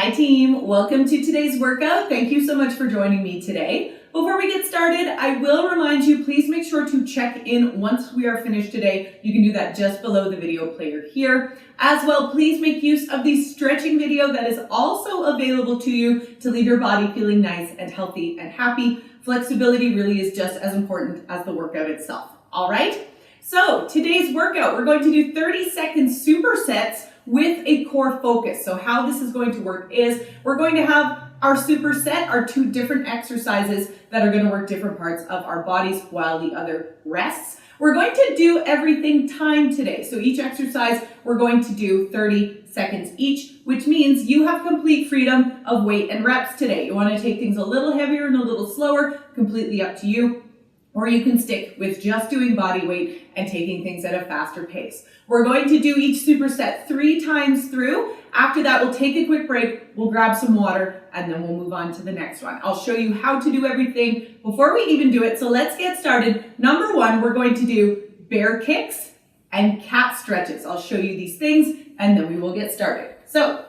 Hi team, welcome to today's workout. Thank you so much for joining me today. Before we get started, I will remind you, please make sure to check in once we are finished today. You can do that just below the video player here. As well, please make use of the stretching video that is also available to you to leave your body feeling nice and healthy and happy. Flexibility really is just as important as the workout itself. All right? So today's workout, we're going to do 30-second supersets with a core focus. So how this is going to work is we're going to have our superset, our two different exercises that are going to work different parts of our bodies while the other rests. We're going to do everything timed today. So each exercise, we're going to do 30 seconds each, which means you have complete freedom of weight and reps today. You want to take things a little heavier and a little slower, completely up to you. Or you can stick with just doing body weight and taking things at a faster pace. We're going to do each superset 3 times through. After that, we'll take a quick break, we'll grab some water, and then we'll move on to the next one. I'll show you how to do everything before we even do it. So let's get started. Number 1, we're going to do bear kicks and cat stretches. I'll show you these things, and then we will get started. So,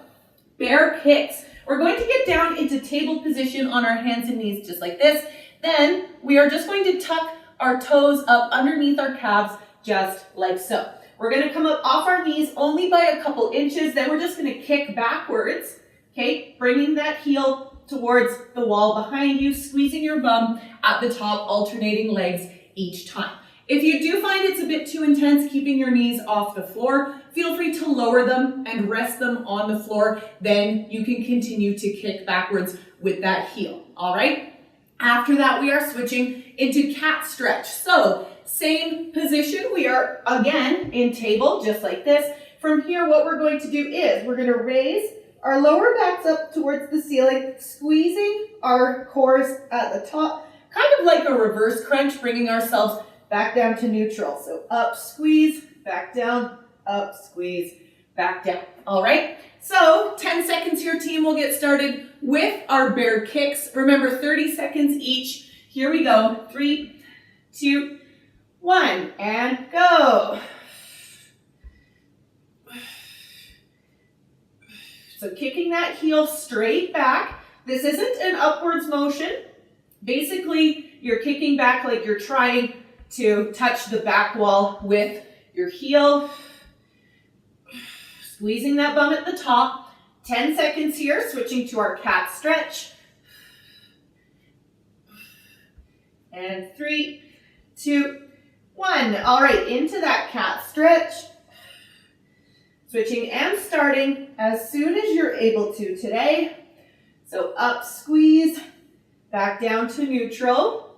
bear kicks. We're going to get down into table position on our hands and knees just like this. Then we are just going to tuck our toes up underneath our calves just like so. We're going to come up off our knees only by a couple inches. Then we're just going to kick backwards, okay? Bringing that heel towards the wall behind you, squeezing your bum at the top, alternating legs each time. If you do find it's a bit too intense keeping your knees off the floor, feel free to lower them and rest them on the floor. Then you can continue to kick backwards with that heel, all right? After that, we are switching into cat stretch. So, same position. We are, again, in table, just like this. From here, what we're going to do is we're going to raise our lower backs up towards the ceiling, squeezing our cores at the top, kind of like a reverse crunch, bringing ourselves back down to neutral. So, up, squeeze, back down, up, squeeze, back down. All right? So, 10 seconds here, team. We'll get started with our bear kicks. Remember, 30 seconds each. Here we go. 3, 2, 1, and go. So, kicking that heel straight back. This isn't an upwards motion. Basically, you're kicking back like you're trying to touch the back wall with your heel. Squeezing that bum at the top. 10 seconds here, switching to our cat stretch. And 3, 2, 1. All right, into that cat stretch. Switching and starting as soon as you're able to today. So up, squeeze, back down to neutral.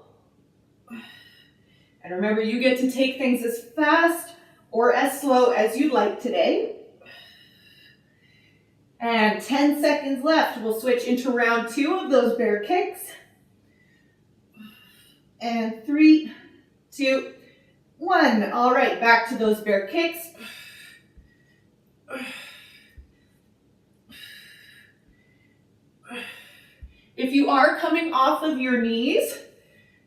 And remember, you get to take things as fast or as slow as you'd like today. And 10 seconds left. We'll switch into round 2 of those bear kicks. And 3, 2, 1. All right, back to those bear kicks. If you are coming off of your knees,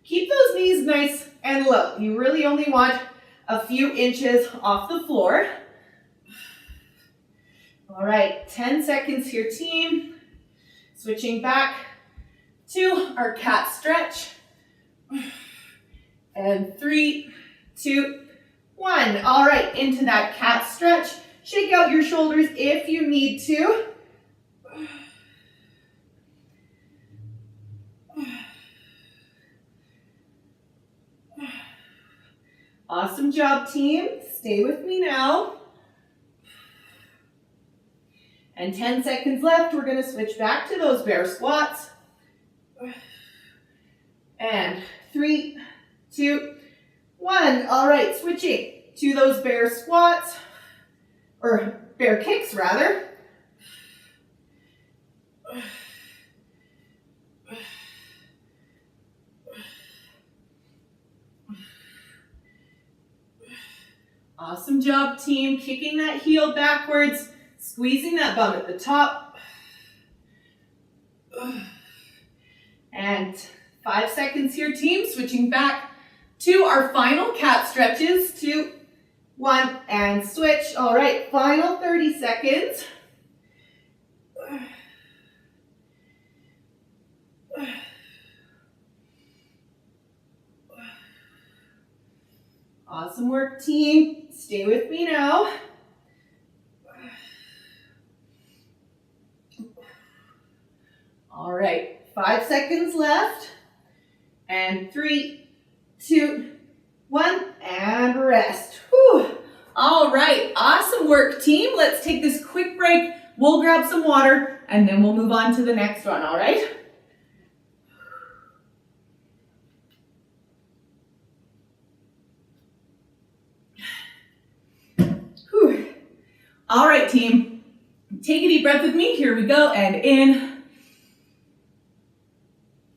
keep those knees nice and low. You really only want a few inches off the floor. All right, 10 seconds here, team. Switching back to our cat stretch. And 3, 2, 1. All right, into that cat stretch. Shake out your shoulders if you need to. Awesome job, team. Stay with me now. And 10 seconds left, we're going to switch back to those bear squats. And 3, 2, 1. All right, switching to those bear squats, or bear kicks rather. Awesome job, team. Kicking that heel backwards. Squeezing that bum at the top. And 5 seconds here, team. Switching back to our final cat stretches. 2, 1, and switch. All right, final 30 seconds. Awesome work, team. Stay with me now. All right, 5 seconds left. And 3, 2, 1, and rest. Whew. All right, awesome work, team. Let's take this quick break. We'll grab some water, and then we'll move on to the next one, all right? Whew. All right, team. Take a deep breath with me. Here we go, and in,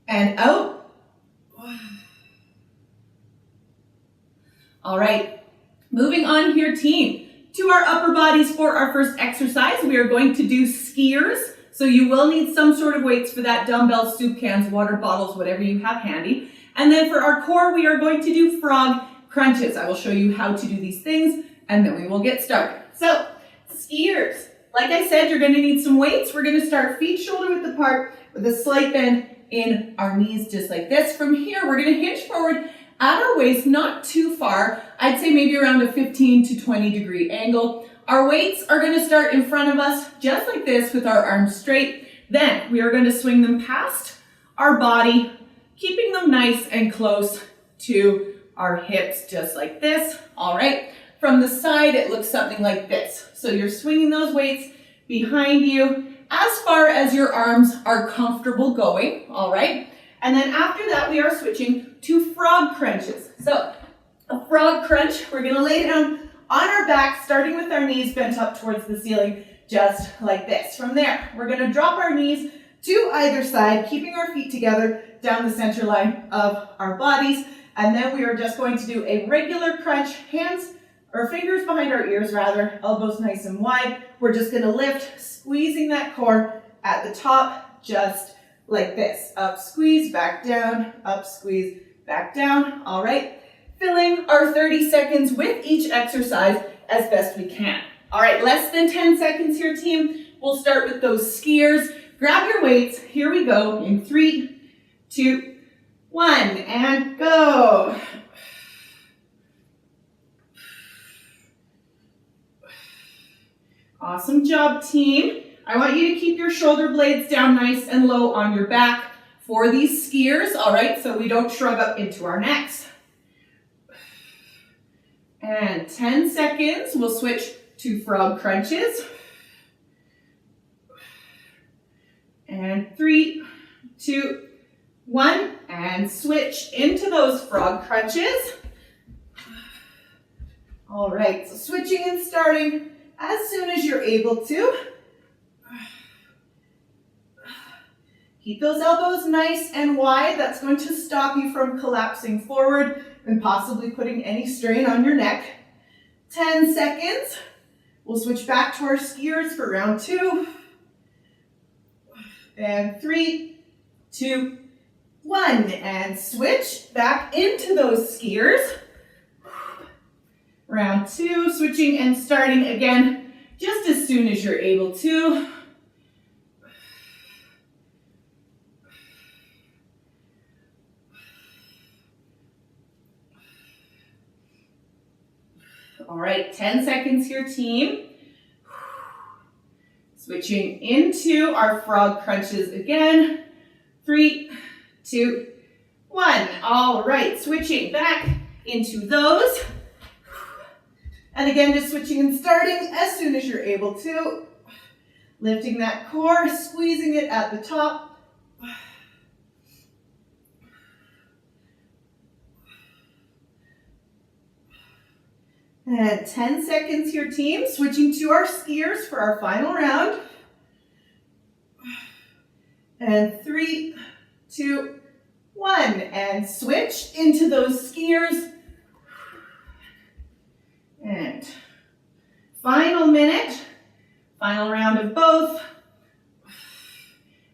and out. All right, moving on here, team, to our upper bodies for our first exercise. We are going to do skiers. So you will need some sort of weights for that: dumbbells, soup cans, water bottles, whatever you have handy. And then for our core, we are going to do frog crunches. I will show you how to do these things, and then we will get started. So skiers, like I said, you're going to need some weights. We're going to start feet shoulder width apart with a slight bend in our knees, just like this. From here, we're going to hinge forward at our waist, not too far. I'd say maybe around a 15 to 20 degree angle. Our weights are going to start in front of us, just like this, with our arms straight. Then we are going to swing them past our body, keeping them nice and close to our hips, just like this. All right. From the side, it looks something like this. So you're swinging those weights behind you as far as your arms are comfortable going. All right. And then after that, we are switching to frog crunches. So a frog crunch, we're going to lay down on our back, starting with our knees bent up towards the ceiling, just like this. From there, we're going to drop our knees to either side, keeping our feet together down the center line of our bodies. And then we are just going to do a regular crunch, hands or fingers behind our ears rather, elbows nice and wide. We're just going to lift, squeezing that core at the top, just like this. Up, squeeze, back down, up, squeeze, back down. All right. Filling our 30 seconds with each exercise as best we can. All right, less than 10 seconds here, team. We'll start with those skiers. Grab your weights. Here we go in 3, 2, 1, and go. Awesome job, team. I want you to keep your shoulder blades down nice and low on your back for these skiers, all right, so we don't shrug up into our necks. And 10 seconds, we'll switch to frog crunches. And 3, 2, 1, and switch into those frog crunches. All right, so switching and starting as soon as you're able to. Keep those elbows nice and wide. That's going to stop you from collapsing forward and possibly putting any strain on your neck. 10 seconds. We'll switch back to our skiers for round 2. And 3, 2, 1. And switch back into those skiers. Round 2, switching and starting again just as soon as you're able to. All right, 10 seconds here, team. Switching into our frog crunches again. 3, 2, 1. All right, switching back into those. And again, just switching and starting as soon as you're able to. Lifting that core, squeezing it at the top. And 10 seconds here, team. Switching to our skiers for our final round. And 3, 2, 1. And switch into those skiers. And final minute. Final round of both.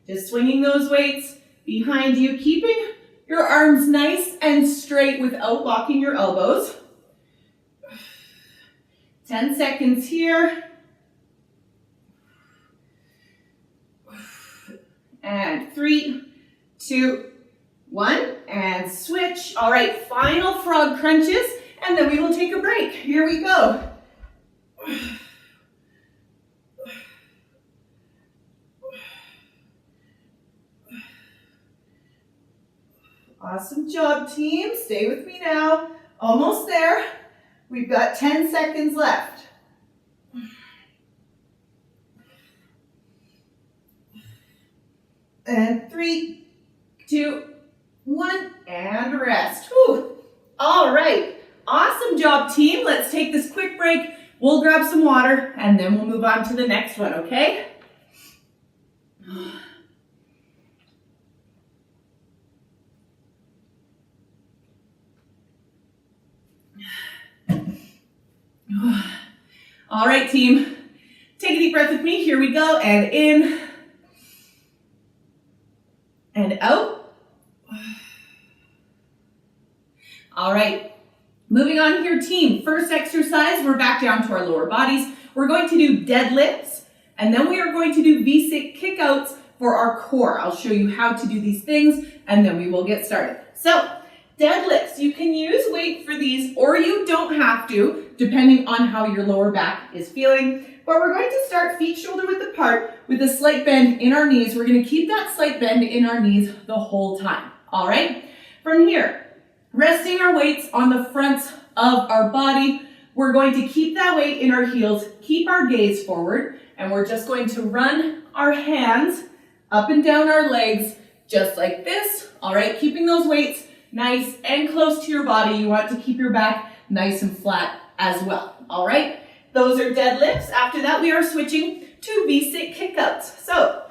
Just swinging those weights behind you, keeping your arms nice and straight without locking your elbows. 10 seconds here. And 3, 2, 1, and switch. All right, final frog crunches. And then we will take a break. Here we go. Awesome job, team. Stay with me now. Almost there. We've got 10 seconds left. And 3, 2, 1, and rest. Whew. All right. Awesome job, team. Let's take this quick break. We'll grab some water, and then we'll move on to the next one, okay? All right, team. Take a deep breath with me. Here we go. And in and out. All right. Moving on here, team. First exercise, we're back down to our lower bodies. We're going to do deadlifts, and then we are going to do V-sit kickouts for our core. I'll show you how to do these things, and then we will get started. So, deadlifts. You can use weight for these, or you don't have to, depending on how your lower back is feeling. But we're going to start feet shoulder width apart with a slight bend in our knees. We're going to keep that slight bend in our knees the whole time. All right? From here, resting our weights on the front of our body, we're going to keep that weight in our heels, keep our gaze forward, and we're just going to run our hands up and down our legs just like this. All right? Keeping those weights nice and close to your body. You want to keep your back nice and flat as well. All right? Those are deadlifts. After that, we are switching to V-sit kickouts. So,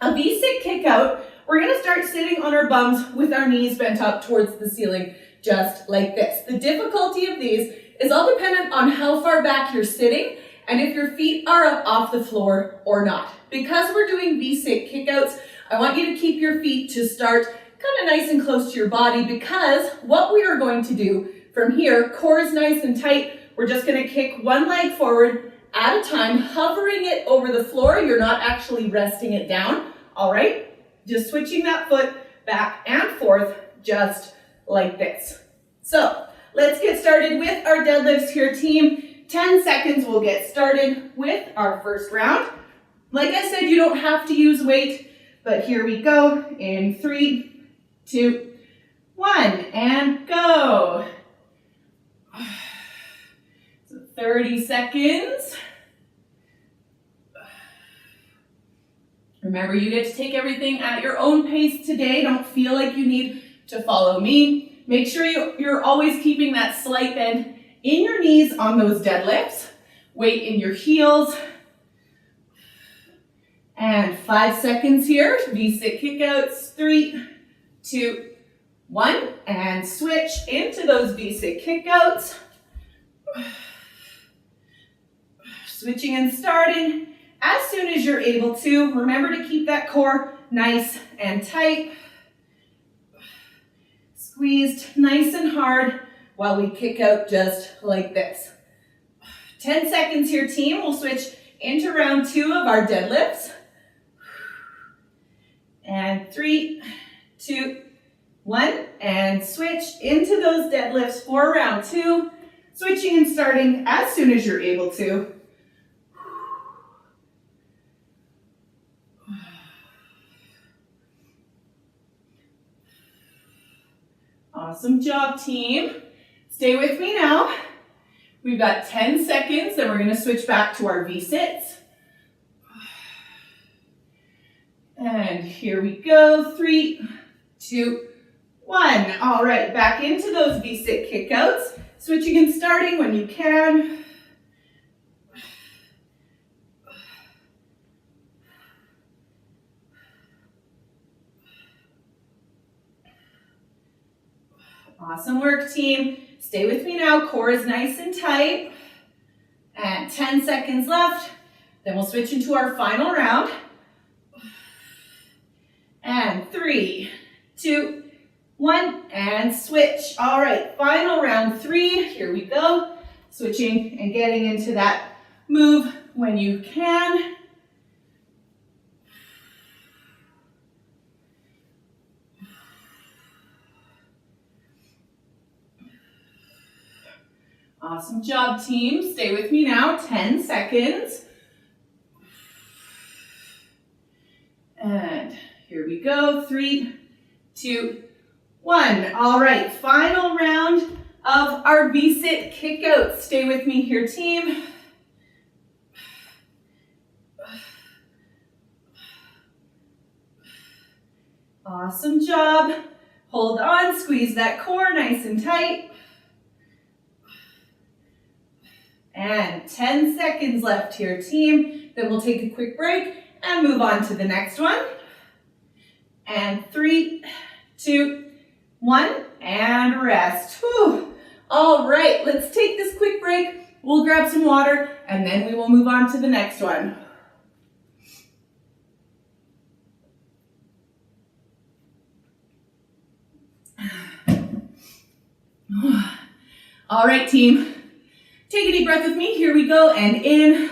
a V-sit kickout, we're going to start sitting on our bums with our knees bent up towards the ceiling, just like this. The difficulty of these is all dependent on how far back you're sitting and if your feet are up off the floor or not. Because we're doing V-sit kickouts, I want you to keep your feet to start kind of nice and close to your body, because what we are going to do from here, core is nice and tight. We're just going to kick one leg forward at a time, hovering it over the floor. You're not actually resting it down. All right? Just switching that foot back and forth just like this. So let's get started with our deadlifts here, team. 10 seconds, we'll get started with our first round. Like I said, you don't have to use weight, but here we go in 3, 2, 1, and go. 30 seconds. Remember, you get to take everything at your own pace today. Don't feel like you need to follow me. Make sure you're always keeping that slight bend in your knees on those deadlifts. Weight in your heels. And 5 seconds here. V-sit kickouts. 3, 2, 1. And switch into those V-sit kickouts. Switching and starting as soon as you're able to. Remember to keep that core nice and tight. Squeezed nice and hard while we kick out just like this. 10 seconds here, team. We'll switch into round 2 of our deadlifts. And 3, 2, 1. And switch into those deadlifts for round 2. Switching and starting as soon as you're able to. Awesome job, team. Stay with me now. We've got 10 seconds, then we're going to switch back to our V-sits. And here we go. 3, 2, 1. All right, back into those V-sit kickouts. Switching and starting when you can. Awesome work, team. Stay with me now. Core is nice and tight. And 10 seconds left. Then we'll switch into our final round. And 3, 2, 1, and switch. All right, final round 3. Here we go. Switching and getting into that move when you can. Awesome job, team. Stay with me now, 10 seconds. And here we go, 3, 2, 1. All right, final round of our V-sit kickouts. Stay with me here, team. Awesome job. Hold on, squeeze that core nice and tight. And 10 seconds left here, team. Then we'll take a quick break and move on to the next one. And 3, 2, 1, and rest. Whew. All right, let's take this quick break. We'll grab some water, and then we will move on to the next one. All right, team. Take a deep breath with me. Here we go, and in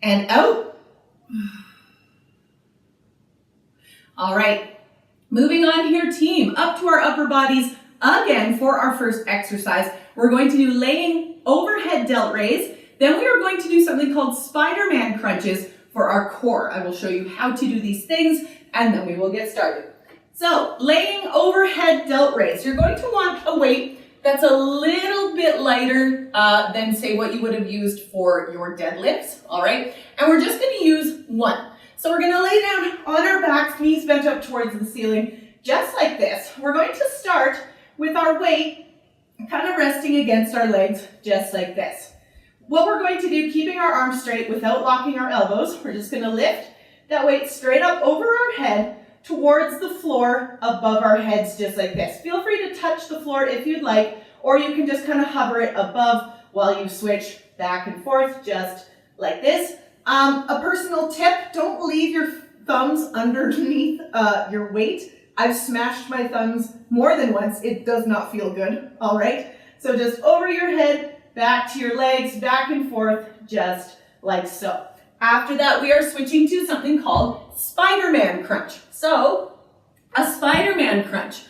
and out. All right, moving on here, team, up to our upper bodies again for our first exercise. We're going to do laying overhead delt raise. Then we are going to do something called Spider-Man crunches for our core. I will show you how to do these things, and then we will get started. So, laying overhead delt raise. You're going to want a weight that's a little bit lighter than, say, what you would have used for your deadlifts, all right? And we're just going to use one. So we're going to lay down on our backs, knees bent up towards the ceiling, just like this. We're going to start with our weight kind of resting against our legs, just like this. What we're going to do, keeping our arms straight without locking our elbows, we're just going to lift that weight straight up over our head towards the floor above our heads, just like this. Feel free to touch the floor if you'd like, or you can just kind of hover it above while you switch back and forth, just like this. A personal tip, don't leave your thumbs underneath your weight. I've smashed my thumbs more than once. It does not feel good, all right? So just over your head, back to your legs, back and forth, just like so. After that, we are switching to something called Spider-Man crunch. So, a Spider-Man crunch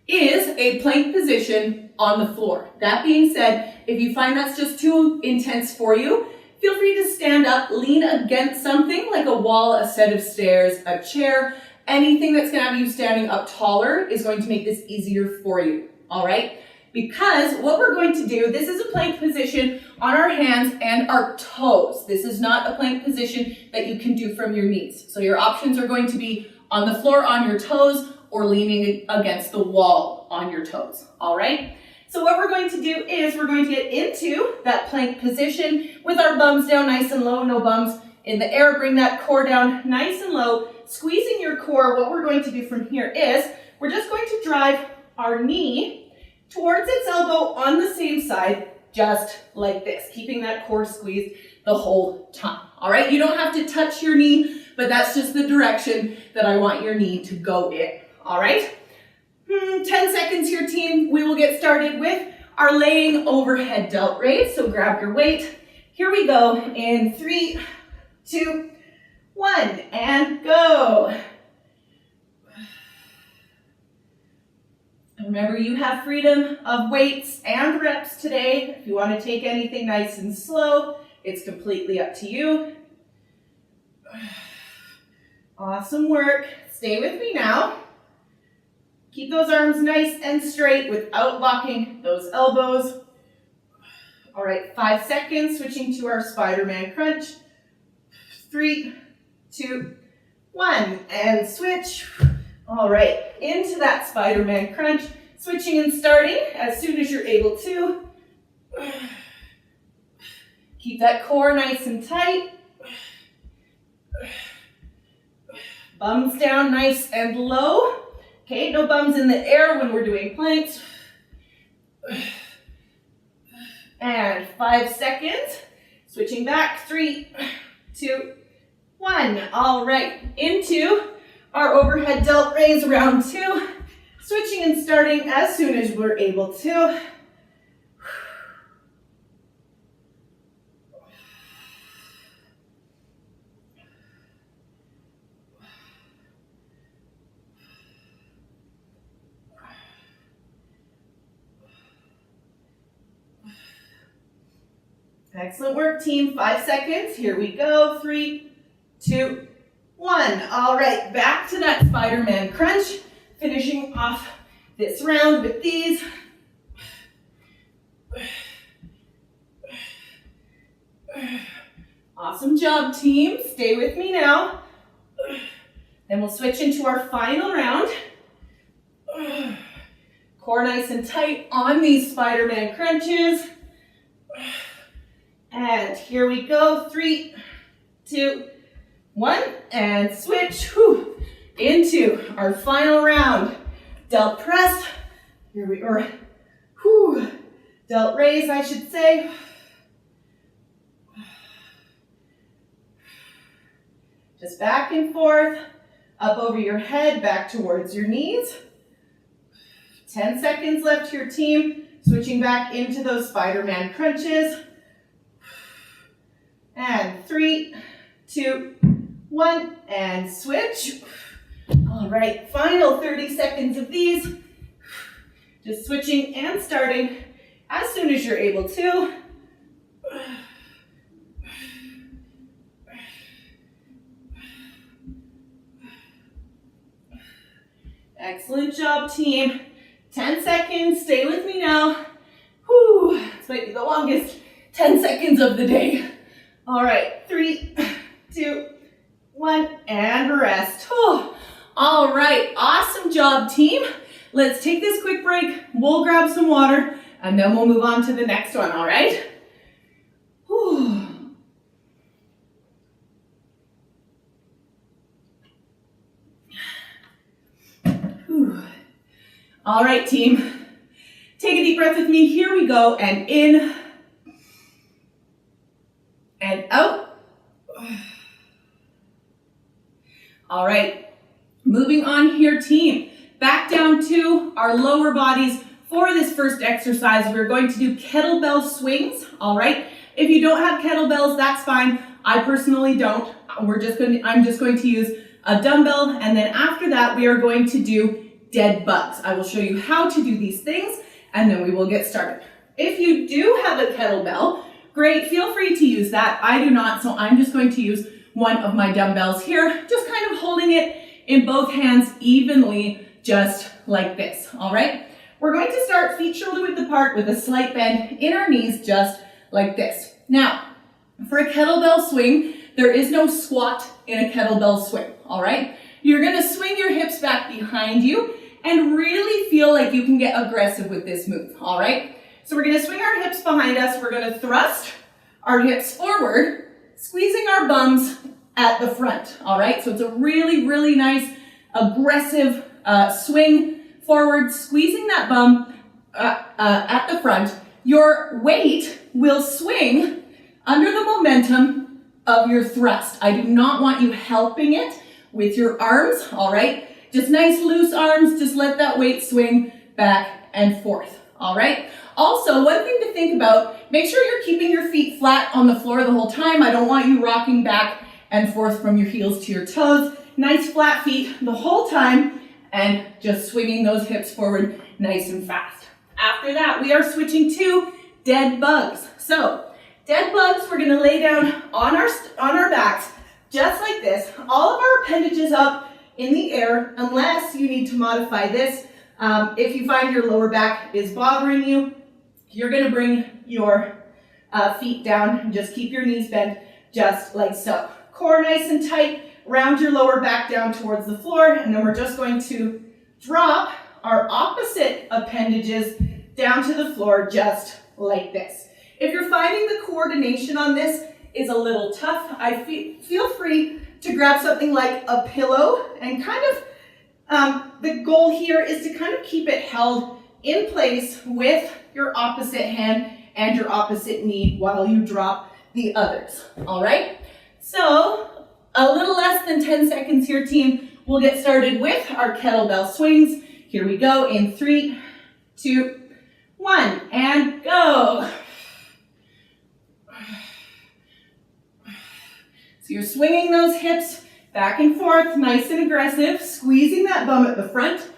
is a plank position on the floor. That being said, if you find that's just too intense for you, feel free to stand up, lean against something like a wall, a set of stairs, a chair. Anything that's going to have you standing up taller is going to make this easier for you, all right? Because what we're going to do, this is a plank position on our hands and our toes. This is not a plank position that you can do from your knees. So your options are going to be on the floor on your toes or leaning against the wall on your toes, all right? So what we're going to do is we're going to get into that plank position with our bums down nice and low, no bums in the air. Bring that core down nice and low, squeezing your core. What we're going to do from here is we're just going to drive our knee towards its elbow on the same side, just like this, keeping that core squeezed the whole time, all right? You don't have to touch your knee, but that's just the direction that I want your knee to go in, all right? 10 seconds here, team. We will get started with our laying overhead delt raise, so grab your weight. Here we go in 3, 2, 1, and go. Remember, you have freedom of weights and reps today. If you want to take anything nice and slow, it's completely up to you. Awesome work. Stay with me now. Keep those arms nice and straight without locking those elbows. All right, 5 seconds, switching to our Spider-Man crunch. 3, 2, 1, and switch. All right, into that Spider-Man crunch, switching and starting as soon as you're able to. Keep that core nice and tight. Bums down nice and low. Okay, no bums in the air when we're doing planks. And 5 seconds, switching back, 3, 2, 1. All right, into our overhead delt raise round 2, switching and starting as soon as we're able to. Excellent work, team. 5 seconds. Here we go. 3, 2, 1. All right, back to that Spider-Man crunch. Finishing off this round with these. Awesome job, team. Stay with me now. Then we'll switch into our final round. Core nice and tight on these Spider-Man crunches. And here we go. 3, 2, 1. And switch into our final round. Delt press. Here we are. Delt raise, I should say. Just back and forth, up over your head, back towards your knees. 10 seconds left here, team. Switching back into those Spider-Man crunches. And 3, 2, 1, and switch. All right, final 30 seconds of these. Just switching and starting as soon as you're able to. Excellent job, team. 10 seconds, stay with me now. This might be the longest 10 seconds of the day. All right, 3, 2, 1, and rest. All right, awesome job, team. Let's take this quick break. We'll grab some water, and then we'll move on to the next one, all right? All right, team. Take a deep breath with me. Here we go, and in and out. All right, moving on here, team. Back down to our lower bodies. For this first exercise, we're going to do kettlebell swings, all right? If you don't have kettlebells, that's fine. I personally don't. I'm just going to use a dumbbell, and then after that, we are going to do dead bugs. I will show you how to do these things, and then we will get started. If you do have a kettlebell, great, feel free to use that. I do not, so I'm just going to use one of my dumbbells here, just kind of holding it in both hands evenly, just like this, all right? We're going to start feet shoulder width apart with a slight bend in our knees, just like this. Now, for a kettlebell swing, there is no squat in a kettlebell swing, all right? You're gonna swing your hips back behind you and really feel like you can get aggressive with this move, all right? So we're gonna swing our hips behind us. We're gonna thrust our hips forward, squeezing our bums at the front, all right? So it's a really, really nice, aggressive swing forward, squeezing that bum at the front. Your weight will swing under the momentum of your thrust. I do not want you helping it with your arms, all right? Just nice loose arms, just let that weight swing back and forth, all right? Also, one thing to think about, make sure you're keeping your feet flat on the floor the whole time. I don't want you rocking back and forth from your heels to your toes. Nice flat feet the whole time and just swinging those hips forward nice and fast. After that, we are switching to dead bugs. So, dead bugs, we're gonna lay down on our backs just like this. All of our appendages up in the air, unless you need to modify this. If you find your lower back is bothering you, you're gonna bring your feet down and just keep your knees bent just like so. Core nice and tight, round your lower back down towards the floor, and then we're just going to drop our opposite appendages down to the floor just like this. If you're finding the coordination on this is a little tough, feel free to grab something like a pillow and kind of, the goal here is to kind of keep it held in place with your opposite hand and your opposite knee while you drop the others, all right? So, a little less than 10 seconds here, team. We'll get started with our kettlebell swings. Here we go in 3, 2, 1, and go. So you're swinging those hips back and forth, nice and aggressive, squeezing that bum at the front.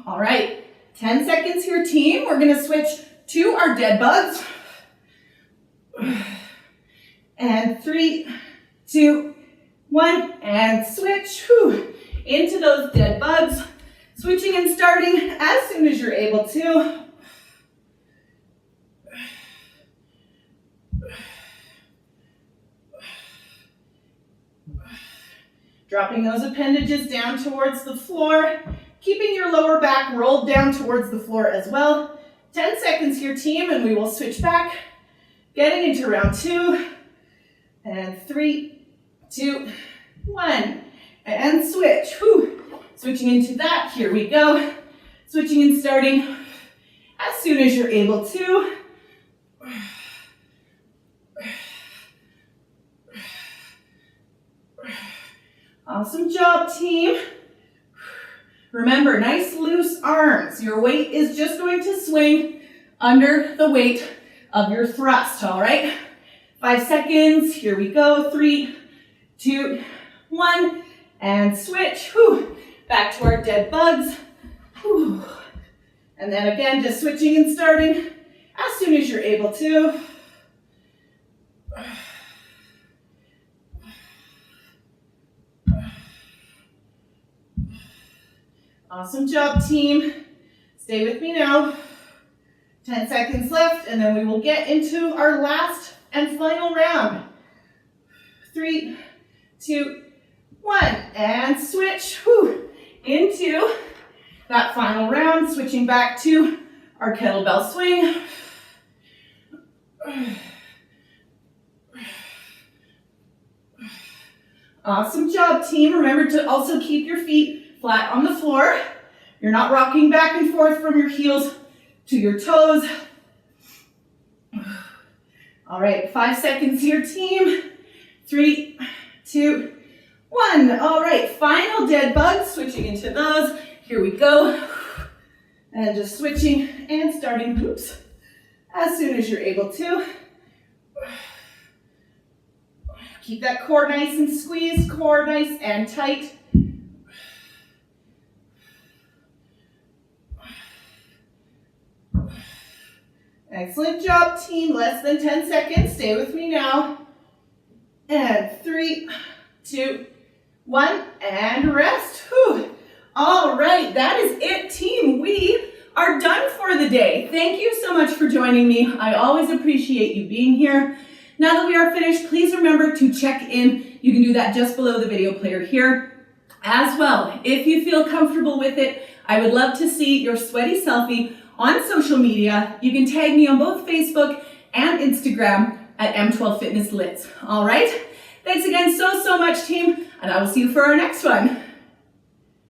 All right, 10 seconds here, team. We're gonna switch to our dead bugs. And 3, 2, 1, and switch. Whew. Into those dead bugs. Switching and starting as soon as you're able to. Dropping those appendages down towards the floor, keeping your lower back rolled down towards the floor as well. 10 seconds here, team, and we will switch back. Getting into round 2, and 3, 2, 1, and switch. Whew. Switching into that, here we go. Switching and starting as soon as you're able to. Awesome job, team. Remember, nice loose arms. Your weight is just going to swing under the weight of your thrust, all right? 5 seconds, here we go. 3, 2, 1, and switch. Whew. Back to our dead bugs. Whew. And then again, just switching and starting as soon as you're able to. Awesome job, team. Stay with me now. 10 seconds left, and then we will get into our last and final round. 3, 2, 1, and switch. Whew. Into that final round, switching back to our kettlebell swing. Awesome job, team. Remember to also keep your feet flat on the floor. You're not rocking back and forth from your heels to your toes. All right, 5 seconds here, team. 3, 2, 1. All right, final dead bugs, switching into those. Here we go. And just switching and starting, oops, as soon as you're able to. Keep that core nice and squeezed, core nice and tight. Excellent job, team. Less than 10 seconds. Stay with me now. And 3, 2, 1, and rest. Whew. All right, that is it, team. We are done for the day. Thank you so much for joining me. I always appreciate you being here. Now that we are finished, please remember to check in. You can do that just below the video player here. As well, if you feel comfortable with it, I would love to see your sweaty selfie on social media. You can tag me on both Facebook and Instagram at M12 Fitness Lids. All right? Thanks again so much, team, and I will see you for our next one.